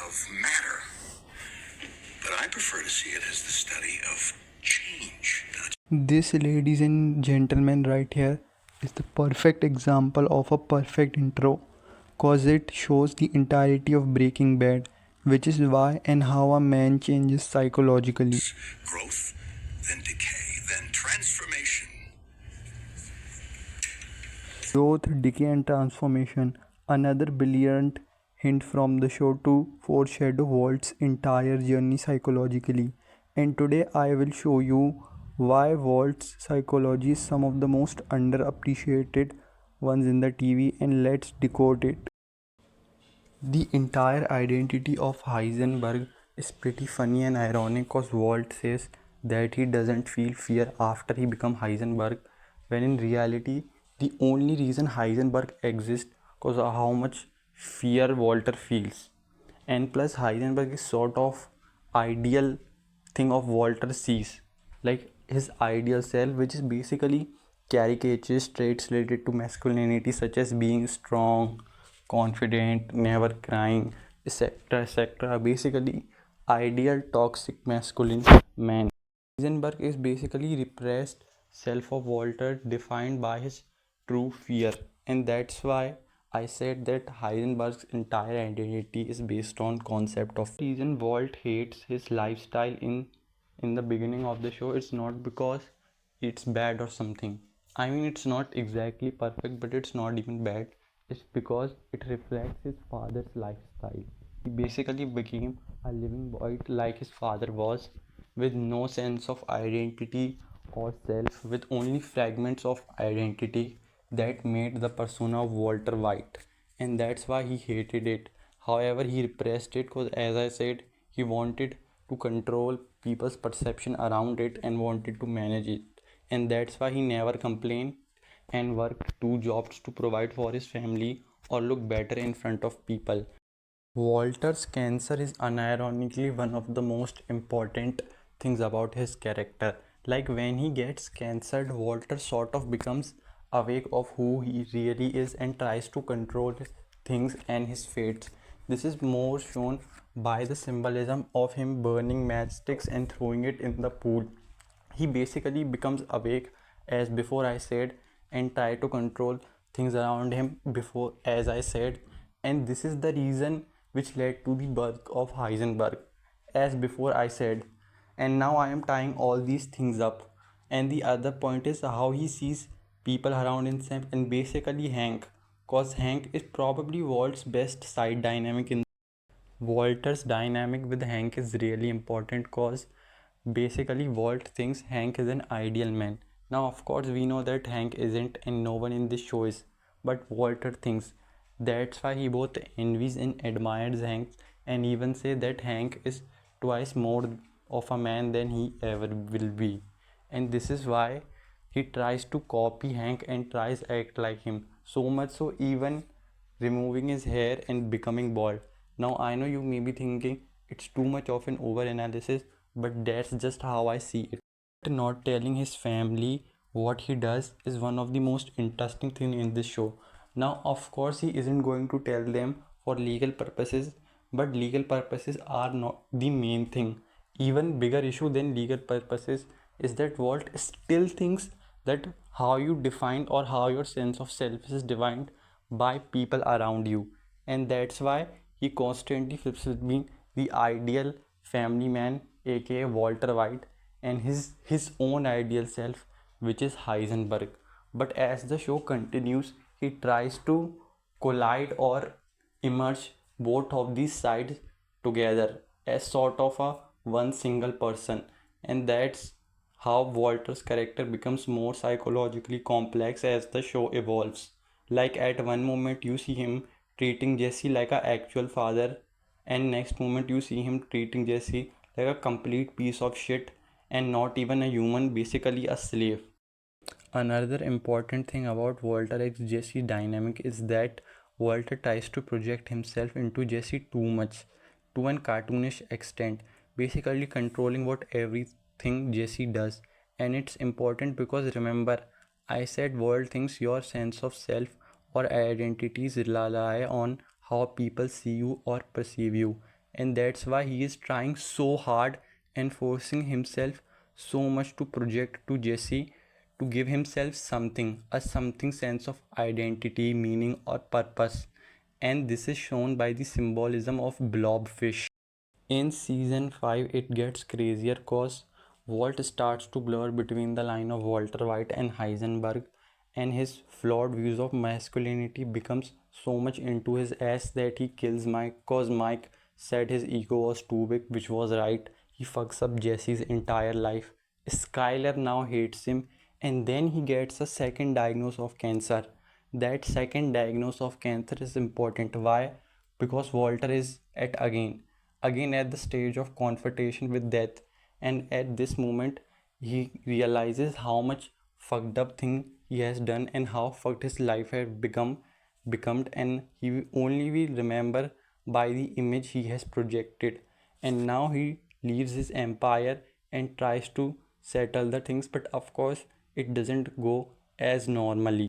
of matter. But I prefer to see it as the study of change. This, ladies and gentlemen, right here is the perfect example of a perfect intro, cause it shows the entirety of Breaking Bad, which is why and how a man changes psychologically. Growth, then decay, then transformation. Growth, decay, and transformation. Another brilliant hint from the show to foreshadow Walt's entire journey psychologically. And today I will show you why Walt's psychology is some of the most underappreciated ones in the TV, and let's decode it. The entire identity of Heisenberg is pretty funny and ironic because Walt says that he doesn't feel fear after he becomes Heisenberg, when in reality the only reason Heisenberg exists because of how much fear Walter feels. And plus Heisenberg is sort of ideal thing of Walter sees, like his ideal self, which is basically caricatures traits related to masculinity such as being strong, confident, never crying, etc. etc. Basically, ideal toxic masculine man. Heisenberg is basically repressed self of Walter defined by his true fear, and that's why I said that Heisenberg's entire identity is based on concept of reason Walt hates his lifestyle in the beginning of the show. It's not because it's bad or something. I mean, it's not exactly perfect, but it's not even bad. It's because it reflects his father's lifestyle. He basically became a living void like his father was, with no sense of identity or self, with only fragments of identity that made the persona of Walter White. And that's why he hated it. However, he repressed it because, as I said, he wanted to control people's perception around it and wanted to manage it. And that's why he never complained and worked two jobs to provide for his family or look better in front of people. Walter's cancer is unironically one of the most important things about his character. Like when he gets cancer, Walter sort of becomes awake of who he really is and tries to control things and his fates. This is more shown by the symbolism of him burning matchsticks and throwing it in the pool. He basically becomes awake, as before I said, and try to control things around him before, as I said. And this is the reason which led to the birth of Heisenberg, as before I said. And now I am tying all these things up. And the other point is how he sees people around himself, and basically Hank, cause Hank is probably Walt's best side dynamic in Walter's dynamic with Hank is really important cause basically Walt thinks Hank is an ideal man. Now of course we know that Hank isn't and no one in this show is, but Walter thinks. That's why he both envies and admires Hank, and even say that Hank is twice more of a man than he ever will be. And this is why he tries to copy Hank and tries act like him. So much so even removing his hair and becoming bald. Now I know you may be thinking it's too much of an over analysis, but that's just how I see it. Not telling his family what he does is one of the most interesting thing in this show. Now of course he isn't going to tell them for legal purposes, but legal purposes are not the main thing. Even bigger issue than legal purposes is that Walt still thinks that how you define or how your sense of self is defined by people around you, and that's why he constantly flips between the ideal family man, aka Walter White, and his own ideal self, which is Heisenberg. But as the show continues, he tries to collide or emerge both of these sides together as sort of a one single person, and that's how Walter's character becomes more psychologically complex as the show evolves. Like at one moment you see him treating Jesse like a actual father, and next moment you see him treating Jesse like a complete piece of shit and not even a human, basically a slave. Another important thing about Walter X Jesse dynamic is that Walter tries to project himself into Jesse too much, to an cartoonish extent, basically controlling what everything Jesse does. And it's important because remember, I said Walt thinks your sense of self or identities rely on how people see you or perceive you. and that's why he is trying so hard and forcing himself so much to project to Jesse to give himself something, a something sense of identity, meaning, or purpose. And this is shown by the symbolism of blobfish. In season 5, it gets crazier cause Walt starts to blur between the line of Walter White and Heisenberg, and his flawed views of masculinity becomes so much into his ass that he kills Mike cause Mike said his ego was too big, which was right. He fucks up Jesse's entire life. Skyler now hates him, and then he gets a second diagnosis of cancer. That second diagnosis of cancer is important. Why? Because Walter is again at the stage of confrontation with death, and at this moment he realizes how much fucked up thing he has done and how fucked his life had become, and he will only be remembered by the image he has projected. And now he leaves his empire and tries to settle the things, but of course it doesn't go as normally.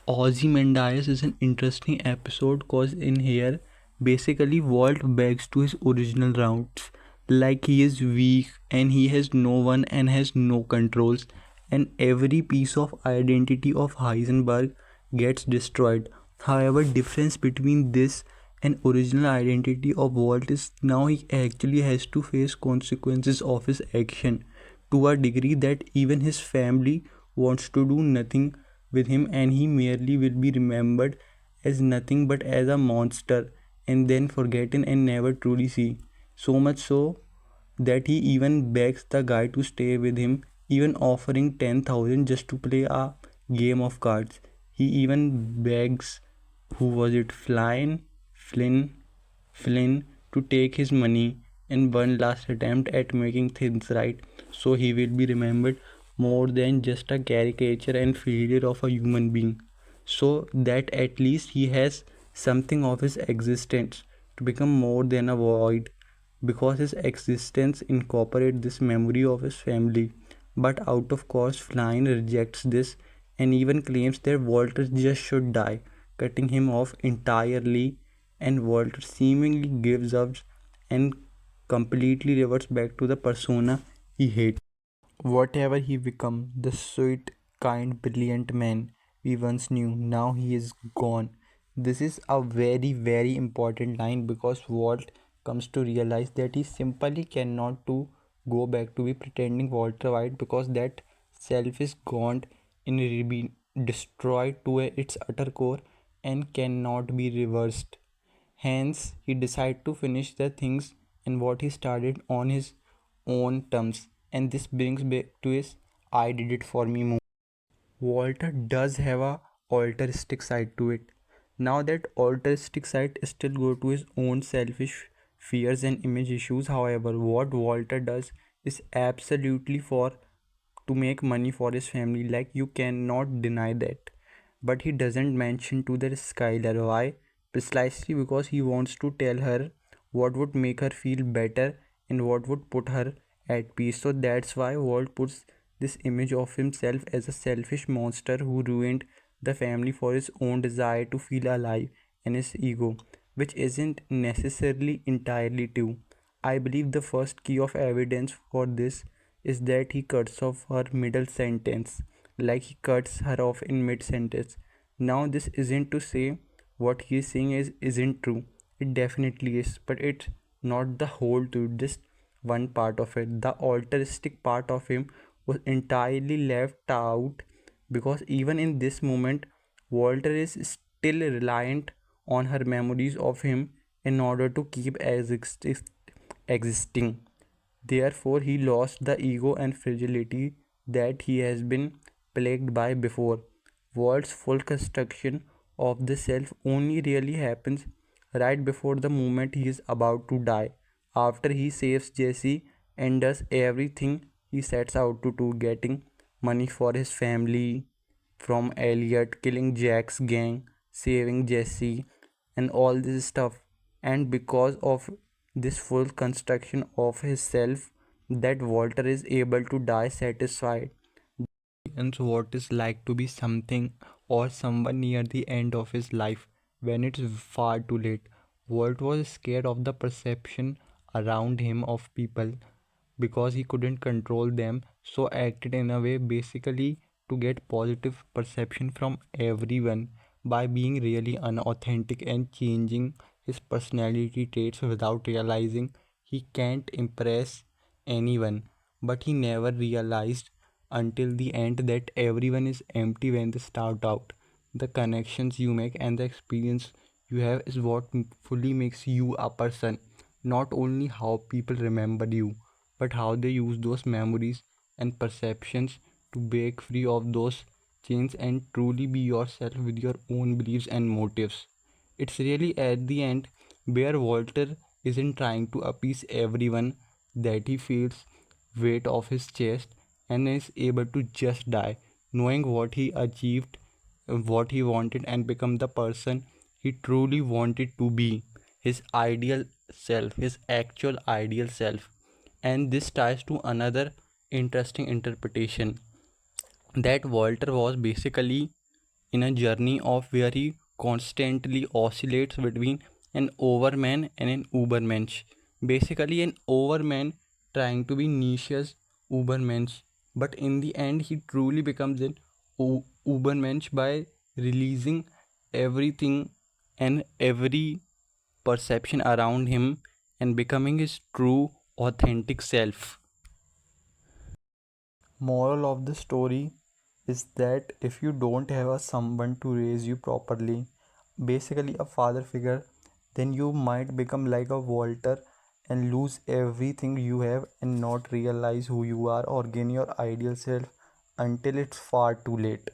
Ozymandias is an interesting episode cause in here basically Walt backs to his original routes, like he is weak and he has no one and has no controls, and every piece of identity of Heisenberg gets destroyed. However, difference between this and original identity of Walt is now he actually has to face consequences of his action to a degree that even his family wants to do nothing with him, and he merely will be remembered as nothing but as a monster and then forgotten and never truly see. So much so that he even begs the guy to stay with him, even offering 10,000 just to play a game of cards. He even begs, who was it, Flynn, to take his money in one last attempt at making things right, so he will be remembered more than just a caricature and failure of a human being, so that at least he has something of his existence to become more than a void, because his existence incorporates this memory of his family. But out of course, Flynn rejects this and even claims that Walter just should die, cutting him off entirely, and Walter seemingly gives up and completely reverts back to the persona he hates. Whatever he become, the sweet, kind, brilliant man we once knew, now he is gone. This is a very, very important line because Walt comes to realize that he simply cannot to go back to be pretending Walter White, because that self is gone and be destroyed to its utter core and cannot be reversed. Hence, he decided to finish the things and what he started on his own terms, and this brings back to his "I did it for me" moment. Walter does have a altruistic side to it. Now that altruistic side still go to his own selfish fears and image issues. However, what Walter does is absolutely for to make money for his family. Like, you cannot deny that. But he doesn't mention to the Skylar. Why? Precisely because he wants to tell her what would make her feel better and what would put her at peace. So that's why Walt puts this image of himself as a selfish monster who ruined the family for his own desire to feel alive and his ego, which isn't necessarily entirely true. I believe the first key of evidence for this is that he cuts off her middle sentence, like he cuts her off in mid sentence. Now, this isn't to say what he is saying isn't true. It definitely is, but it's not the whole truth, just one part of it. The altruistic part of him was entirely left out because even in this moment, Walter is still reliant on her memories of him in order to keep existing. Therefore, he lost the ego and fragility that he has been plagued by before. Walt's full construction of the self only really happens right before the moment he is about to die, after he saves Jesse and does everything he sets out to do, getting money for his family from Elliot, killing Jack's gang, saving Jesse, and all this stuff. And because of this full construction of his self, that Walter is able to die satisfied. And so what is like to be something or someone near the end of his life when it's far too late. Walt was scared of the perception around him of people because he couldn't control them, so acted in a way basically to get positive perception from everyone by being really unauthentic and changing his personality traits without realizing he can't impress anyone. But he never realized until the end that everyone is empty when they start out. The connections you make and the experience you have is what fully makes you a person. Not only how people remember you, but how they use those memories and perceptions to break free of those chains and truly be yourself with your own beliefs and motives. It's really at the end where Walter isn't trying to appease everyone that he feels weight off his chest and is able to just die knowing what he achieved, what he wanted, and become the person he truly wanted to be, his ideal self, his actual ideal self. And this ties to another interesting interpretation that Walter was basically in a journey of where he constantly oscillates between an overman and an ubermensch. Basically, an overman trying to be Nietzsche's ubermensch, but in the end, he truly becomes an ubermensch by releasing everything and every perception around him and becoming his true, authentic self. Moral of the story is that if you don't have a someone to raise you properly, basically a father figure, then you might become like a Walter and lose everything you have and not realize who you are or gain your ideal self until it's far too late.